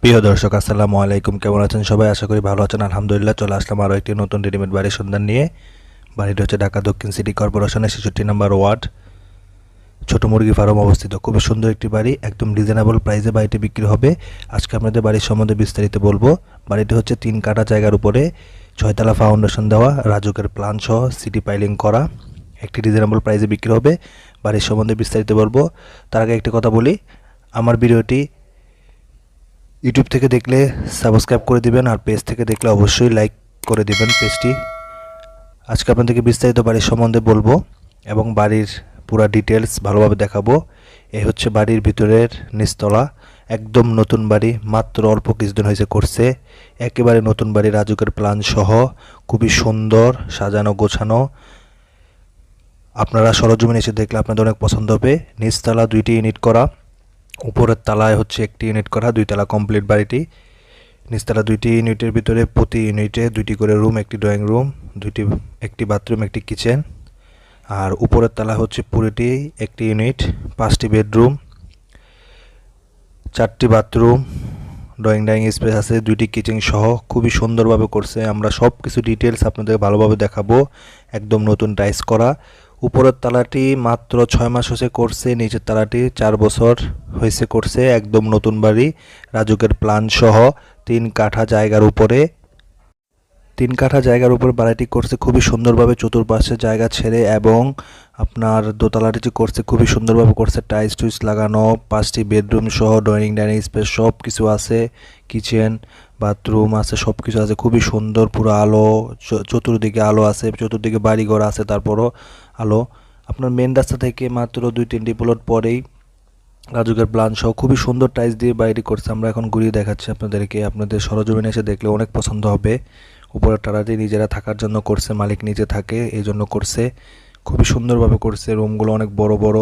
প্রিয় দর্শক আসসালামু আলাইকুম, কেমন আছেন সবাই? আশা করি ভালো আছেন। আলহামদুলিল্লাহ, চলে আসলাম আরও একটি নতুন রেডিমেড বাড়ির সন্ধান নিয়ে। বাড়িটি হচ্ছে ঢাকা দক্ষিণ সিটি কর্পোরেশনের 66 নম্বর ওয়ার্ড, ছোট মুরগি ফার্ম অবস্থিত। খুবই সুন্দর একটি বাড়ি, একদম রিজনেবল প্রাইসে বাড়িটি বিক্রি হবে। আজকে আপনাদের বাড়ির সম্বন্ধে বিস্তারিত বলবো। বাড়িটি হচ্ছে 3 কাঠা জায়গার উপরে 6তলা ফাউন্ডেশন দেওয়া, রাজুকের প্ল্যান সহ সিটি পাইলিং করা, একটি রিজনেবল প্রাইসে বিক্রি হবে। বাড়ির সম্বন্ধে বিস্তারিত বলবো। তার আগে একটি কথা বলি, আমার ভিডিওটি ইউটিউব থেকে দেখলে সাবস্ক্রাইব করে দিবেন, আর পেজ থেকে দেখলে অবশ্যই লাইক করে দিবেন পেজটি। আজকে আপনাদেরকে বিস্তারিত বাড়ির সম্বন্ধে বলবো এবং বাড়ির পুরো ডিটেলস ভালোভাবে দেখাবো। এই হচ্ছে বাড়ির ভিতরের নিচতলা, একদম নতুন বাড়ি, মাত্র অল্প কিছুদিন হয়েছে করছে। একেবারে নতুন বাড়ি, রাজুকের প্ল্যান সহ, খুবই সুন্দর সাজানো গোছানো। আপনারা সরজমিনে এসে দেখলে আপনাদের অনেক পছন্দ হবে। নিচতলা 2টি ইউনিট করা, উপরের তলায় হচ্ছে একটি ইউনিট করা, 2 তলা কমপ্লিট বাড়িটি। নিচতলা 2টি ইউনিটের ভিতরে প্রতি ইউনিটে 2টি করে রুম, একটি ড্রয়িং রুম, একটি বাথরুম, একটি কিচেন। আর উপরের তলা হচ্ছে পুরোটি একটি ইউনিট, 5টি বেডরুম, 4টি বাথরুম, ডাইনিং স্পেস আছে, 2টি কিচেন সহ। খুবই সুন্দরভাবে করছে। আমরা সব কিছু ডিটেলস আপনাদের ভালোভাবে দেখাবো। একদম নতুন টাইলস করা। উপরের তলাটি মাত্র 6 মাস হয়েছে করছে, নিচের তলাটি 4 বছর হয়েছে করছে। একদম নতুন বাড়ি, রাজুকের প্ল্যান সহ 3 কাঠা জায়গার উপরে 3 কাঠা জায়গার উপর বাড়িটি করছে খুবই সুন্দরভাবে, চতুর্পাশে জায়গা ছেড়ে। এবং আপনার দোতলাটি যে করছে খুবই সুন্দরভাবে করছে, টাইলস টুইলস লাগানো, 5টি বেডরুম সহ ডাইনিং স্পেস সব কিছু আছে, কিচেন বাথরুম আছে, সব কিছু আছে। খুবই সুন্দর, পুরো আলো, চতুর্দিকে আলো আছে, চতুর্দিকে বাড়িঘর আছে, তারপরও আলো। আপনার মেন রাস্তা থেকে মাত্র 2-3টি প্লট পরেই রাজুকের প্ল্যান সহ খুবই সুন্দর টাইলস দিয়ে বাড়িটি করছে। আমরা এখন ঘুরিয়ে দেখাচ্ছি আপনাদেরকে, আপনাদের সরজমিনে এসে দেখলে অনেক পছন্দ হবে। উপরের টালাটি নিজেরা থাকার জন্য করছে, মালিক নিজে থাকে এই জন্য করছে। খুবই সুন্দরভাবে করছে। রুমগুলো অনেক বড় বড়,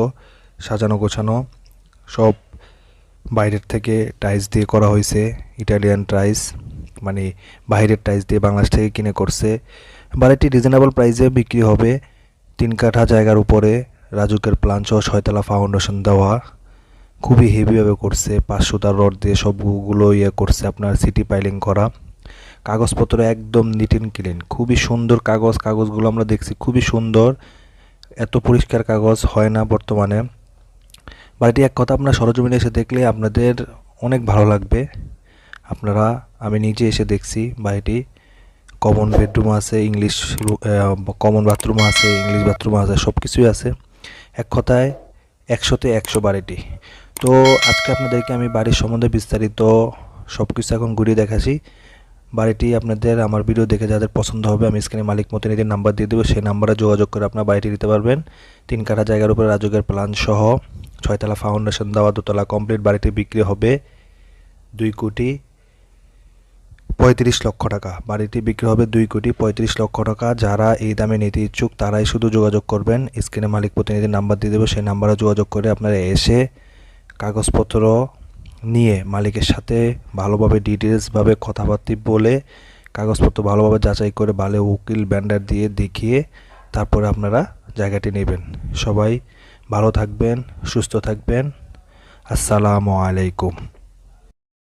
সাজানো গোছানো, সব বাইরের থেকে টাইলস দিয়ে করা হয়েছে, ইটালিয়ান টাইলস, মানে বাইরের টাইলস দিয়ে বাংলাদেশ থেকে কিনে করছে। বাড়িটি রিজনেবল প্রাইসে বিক্রি হবে। 3 কাঠা জায়গার উপরে রাজুকের প্ল্যান সহ 6তলা ফাউন্ডেশন দেওয়া, খুবই হেভিভাবে করছে। 500 তার রড দিয়ে সবগুলো করছে, আপনার সিটি পাইলিং করা। কাগজপত্র একদম নিট অ্যান্ড ক্লিন, খুবই সুন্দর কাগজগুলো আমরা দেখছি, খুবই সুন্দর। এত পরিষ্কার কাগজ হয় না বর্তমানে। বাড়িটি এক কথা আপনার সরজমিনে এসে দেখলে আপনাদের অনেক ভালো লাগবে। আমি নিজে এসে দেখছি বাড়িটি। কমন বেডরুম আছে, ইংলিশ কমন বাথরুম আছে, ইংলিশ বাথরুম আছে, সব কিছুই আছে। এক কথায় 100তে 100 বাড়িটি। তো আজকে আপনাদেরকে আমি বাড়ির সম্বন্ধে বিস্তারিত সব কিছু এখন ঘুরিয়ে দেখাচ্ছি। বাড়িটি আপনাদের আমার ভিডিও দেখে যাদের পছন্দ হবে, আমি স্ক্রিনে মালিক মতিনিধির নাম্বার দিয়ে দেবো, সেই নাম্বারে যোগাযোগ করে আপনার বাড়িটি নিতে পারবেন। 3 কাঠা জায়গার উপরে রাজুকের প্ল্যান সহ 6তলা ফাউন্ডেশন দেওয়া, 2তলা কমপ্লিট বাড়িটি বিক্রি হবে 2,35,00,000 টাকা। বাড়িটি বিক্রি হবে 2,35,00,000 টাকা। যারা এই দামে নিতে ইচ্ছুক তারাই শুধু যোগাযোগ করবেন, স্ক্রিনে মালিক প্রতিনিধির নাম্বার দিয়ে দেবো, সেই নাম্বারে যোগাযোগ করে আপনারা এসে কাগজপত্র নিয়ে মালিকের সাথে ভালোভাবে ডিটেলসভাবে কথাবার্তা বলে, কাগজপত্র ভালোভাবে যাচাই করে, ভালো উকিল ব্যান্ডার দিয়ে দেখিয়ে তারপরে আপনারা জায়গাটি নেবেন। সবাই ভালো থাকবেন, সুস্থ থাকবেন। আসসালামু আলাইকুম।